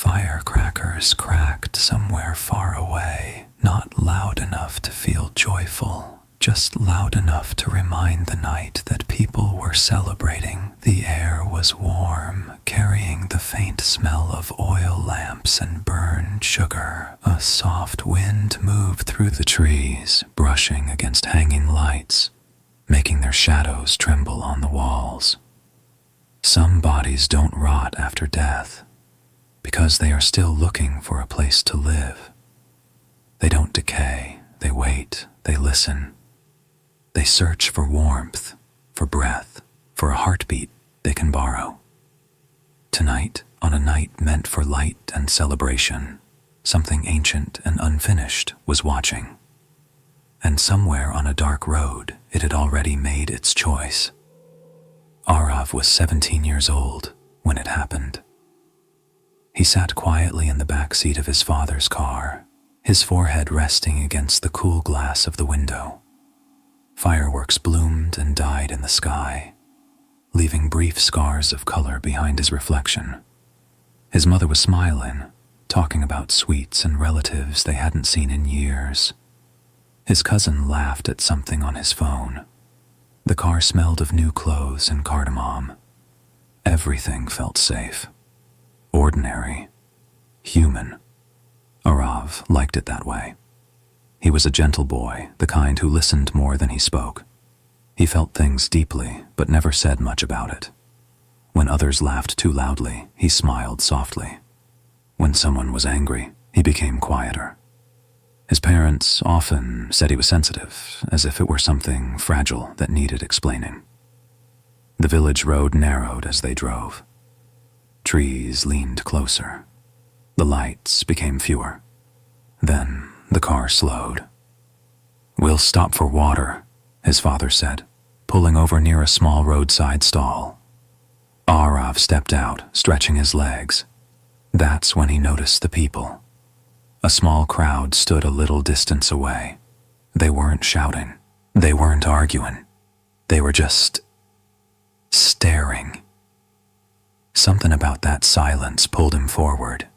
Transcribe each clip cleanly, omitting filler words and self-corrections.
Firecrackers cracked somewhere far away, not loud enough to feel joyful, just loud enough to remind the night that people were celebrating. The air was warm, carrying the faint smell of oil lamps and burned sugar. A soft wind moved through the trees, brushing against hanging lights, making their shadows tremble on the walls. Some bodies don't rot after death, because they are still looking for a place to live. They don't decay, they wait, they listen. They search for warmth, for breath, for a heartbeat they can borrow. Tonight, on a night meant for light and celebration, something ancient and unfinished was watching. And somewhere on a dark road, it had already made its choice. Aarav was 17 years old when it happened. He sat quietly in the back seat of his father's car, his forehead resting against the cool glass of the window. Fireworks bloomed and died in the sky, leaving brief scars of color behind his reflection. His mother was smiling, talking about sweets and relatives they hadn't seen in years. His cousin laughed at something on his phone. The car smelled of new clothes and cardamom. Everything felt safe. Ordinary. Human. Aarav liked it that way. He was a gentle boy, the kind who listened more than he spoke. He felt things deeply, but never said much about it. When others laughed too loudly, he smiled softly. When someone was angry, he became quieter. His parents often said he was sensitive, as if it were something fragile that needed explaining. The village road narrowed as they drove. Trees leaned closer. The lights became fewer. Then the car slowed. "We'll stop for water," his father said, pulling over near a small roadside stall. Aarav stepped out, stretching his legs. That's when he noticed the people. A small crowd stood a little distance away. They weren't shouting. They weren't arguing. They were just staring. Something about that silence pulled him forward.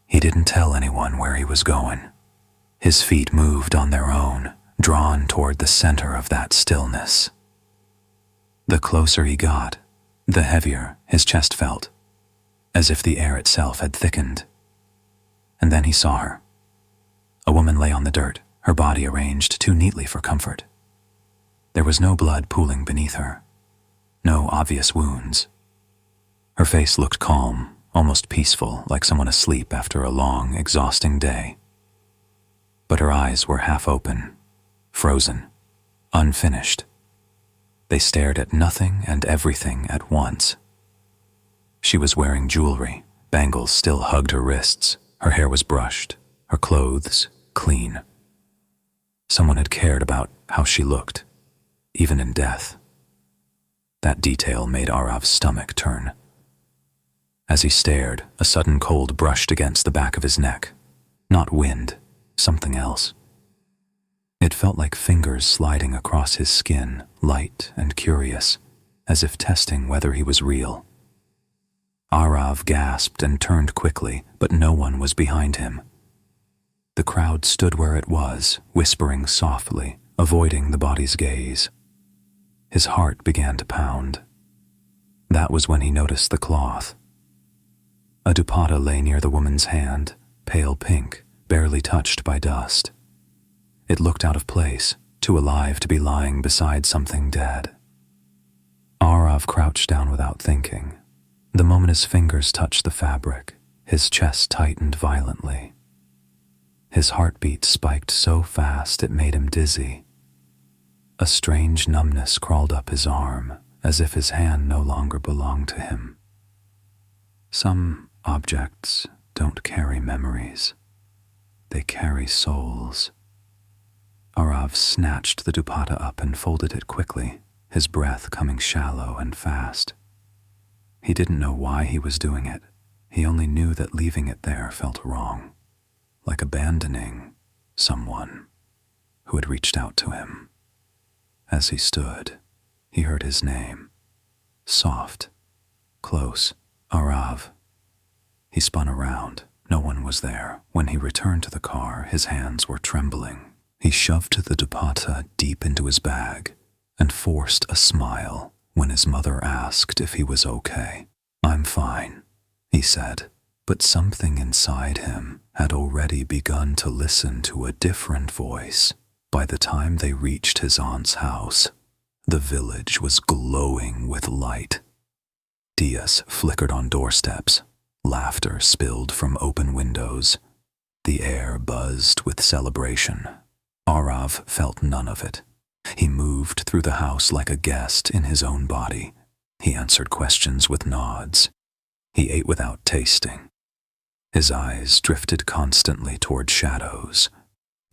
He didn't tell anyone where he was going. His feet moved on their own, drawn toward the center of that stillness. The closer he got, the heavier his chest felt, as if the air itself had thickened. And then he saw her. A woman lay on the dirt, her body arranged too neatly for comfort. There was no blood pooling beneath her, no obvious wounds. Her face looked calm, almost peaceful, like someone asleep after a long, exhausting day. But her eyes were half open, frozen, unfinished. They stared at nothing and everything at once. She was wearing jewelry, bangles still hugged her wrists, her hair was brushed, her clothes clean. Someone had cared about how she looked, even in death. That detail made Aarav's stomach turn. As he stared, a sudden cold brushed against the back of his neck. Not wind, something else. It felt like fingers sliding across his skin, light and curious, as if testing whether he was real. Aarav gasped and turned quickly, but no one was behind him. The crowd stood where it was, whispering softly, avoiding the body's gaze. His heart began to pound. That was when he noticed the cloth. A dupatta lay near the woman's hand, pale pink, barely touched by dust. It looked out of place, too alive to be lying beside something dead. Aarav crouched down without thinking. The moment his fingers touched the fabric, his chest tightened violently. His heartbeat spiked so fast it made him dizzy. A strange numbness crawled up his arm, as if his hand no longer belonged to him. Some objects don't carry memories. They carry souls. Aarav snatched the dupatta up and folded it quickly, his breath coming shallow and fast. He didn't know why he was doing it. He only knew that leaving it there felt wrong, like abandoning someone who had reached out to him. As he stood, he heard his name. Soft, close, Aarav. He spun around. No one was there. When he returned to the car, his hands were trembling. He shoved the dupatta deep into his bag and forced a smile when his mother asked if he was okay. "I'm fine," he said, but something inside him had already begun to listen to a different voice. By the time they reached his aunt's house, the village was glowing with light. Dias flickered on doorsteps. Laughter spilled from open windows. The air buzzed with celebration. Aarav felt none of it. He moved through the house like a guest in his own body. He answered questions with nods. He ate without tasting. His eyes drifted constantly toward shadows,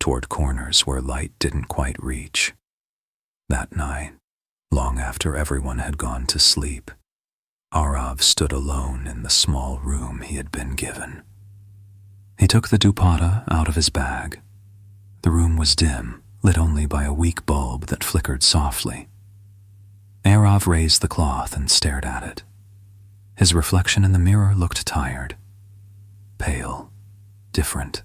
toward corners where light didn't quite reach. That night, long after everyone had gone to sleep, Aarav stood alone in the small room he had been given. He took the dupatta out of his bag. The room was dim, lit only by a weak bulb that flickered softly. Aarav raised the cloth and stared at it. His reflection in the mirror looked tired, pale, different.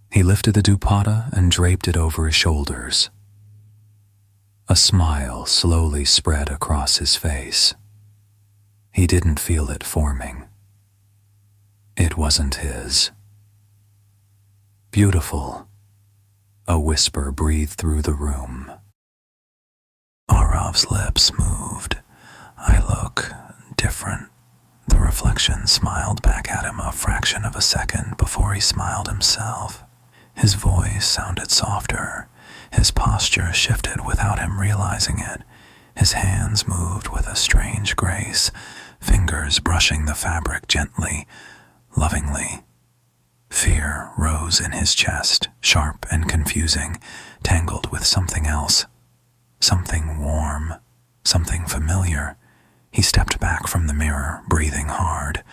He lifted the dupatta and draped it over his shoulders. A smile slowly spread across his face. He didn't feel it forming. It wasn't his. "Beautiful," a whisper breathed through the room. Aarav's lips moved. "I look different." The reflection smiled back at him a fraction of a second before he smiled himself. His voice sounded softer. His posture shifted without him realizing it. His hands moved with a strange grace, fingers brushing the fabric gently, lovingly. Fear rose in his chest, sharp and confusing, tangled with something else. Something warm, something familiar. He stepped back from the mirror, breathing hard.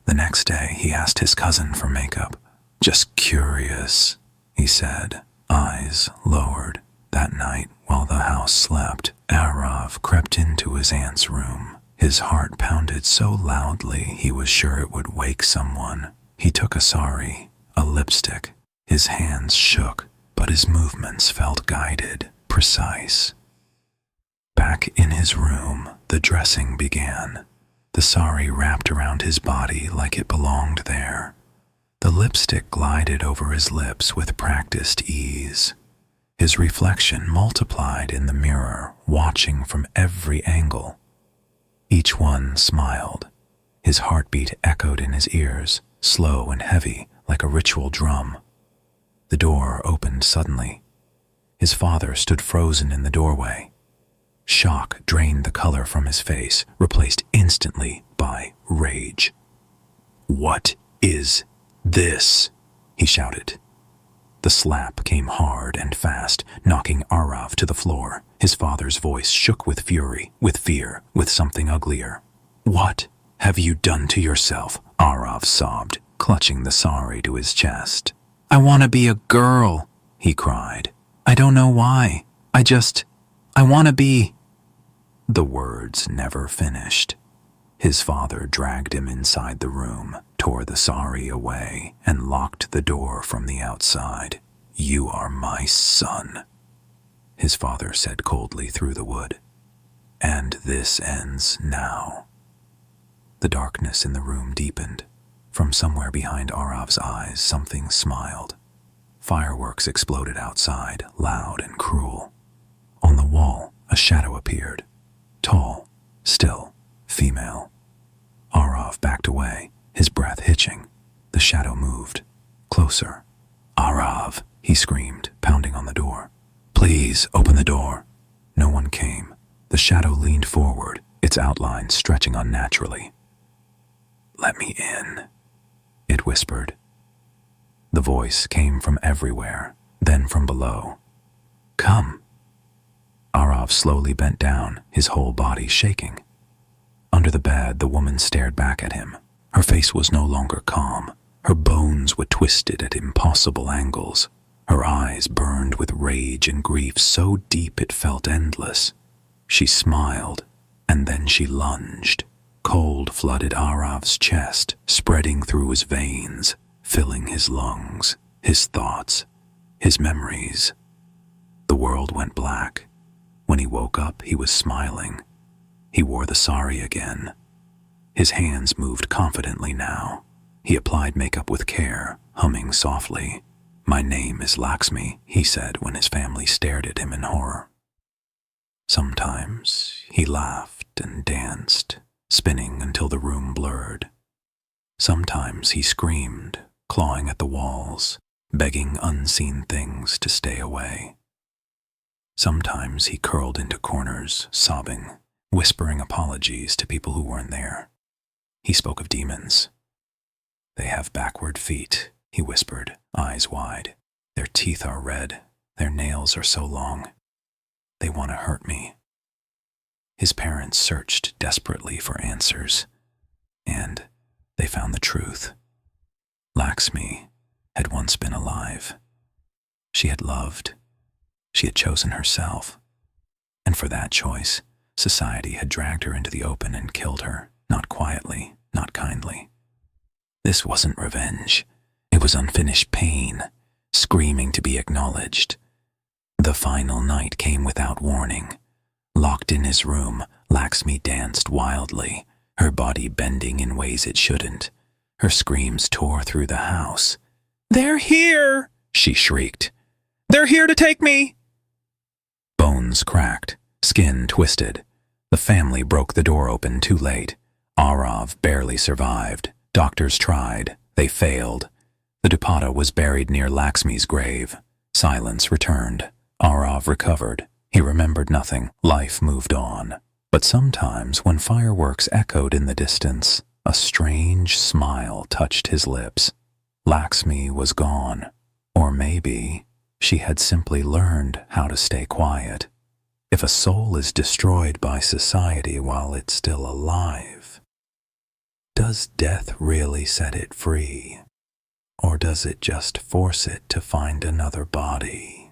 The next day, he asked his cousin for makeup. "Just curious," he said, eyes lowered. That night, while the house slept, Aarav crept into his aunt's room. His heart pounded so loudly he was sure it would wake someone. He took a sari, a lipstick. His hands shook, but his movements felt guided, precise. Back in his room, the dressing began. The sari wrapped around his body like it belonged there. The lipstick glided over his lips with practiced ease. His reflection multiplied in the mirror, watching from every angle. Each one smiled. His heartbeat echoed in his ears, slow and heavy, like a ritual drum. The door opened suddenly. His father stood frozen in the doorway. Shock drained the color from his face, replaced instantly by rage. "What is this?" he shouted. The slap came hard and fast, knocking Aarav to the floor. His father's voice shook with fury, with fear, with something uglier. "What have you done to yourself?" Aarav sobbed, clutching the sari to his chest. "I want to be a girl," he cried. "I don't know why. I want to be..." The words never finished. His father dragged him inside the room, tore the sari away, and locked the door from the outside. "You are my son," his father said coldly through the wood. "And this ends now." The darkness in the room deepened. From somewhere behind Aarav's eyes, something smiled. Fireworks exploded outside, loud and cruel. On the wall, a shadow appeared. Tall, still, female. Aarav backed away, his breath hitching. The shadow moved. Closer. "Aarav," he screamed, pounding on the door. "Please, open the door." No one came. The shadow leaned forward, its outline stretching unnaturally. "Let me in," it whispered. The voice came from everywhere, then from below. "Come." Aarav slowly bent down, his whole body shaking. Under the bed, the woman stared back at him. Her face was no longer calm. Her bones were twisted at impossible angles. Her eyes burned with rage and grief so deep it felt endless. She smiled, and then she lunged. Cold flooded Aarav's chest, spreading through his veins, filling his lungs, his thoughts, his memories. The world went black. When he woke up, he was smiling. He wore the sari again. His hands moved confidently now. He applied makeup with care, humming softly. "My name is LAXMI," he said when his family stared at him in horror. Sometimes he laughed and danced, spinning until the room blurred. Sometimes he screamed, clawing at the walls, begging unseen things to stay away. Sometimes he curled into corners, sobbing, whispering apologies to people who weren't there. He spoke of demons. "They have backward feet," he whispered, eyes wide. "Their teeth are red. Their nails are so long. They want to hurt me." His parents searched desperately for answers, and they found the truth. LAXMI had once been alive. She had loved. She had chosen herself. And for that choice, society had dragged her into the open and killed her, not quietly, not kindly. This wasn't revenge. It was unfinished pain, screaming to be acknowledged. The final night came without warning. Locked in his room, LAXMI danced wildly, her body bending in ways it shouldn't. Her screams tore through the house. "They're here!" she shrieked. "They're here to take me!" Bones cracked, skin twisted. The family broke the door open too late. Aarav barely survived. Doctors tried. They failed. The dupatta was buried near LAXMI's grave. Silence returned. Aarav recovered. He remembered nothing. Life moved on. But sometimes, when fireworks echoed in the distance, a strange smile touched his lips. LAXMI was gone. Or maybe she had simply learned how to stay quiet. If a soul is destroyed by society while it's still alive, does death really set it free? Or does it just force it to find another body?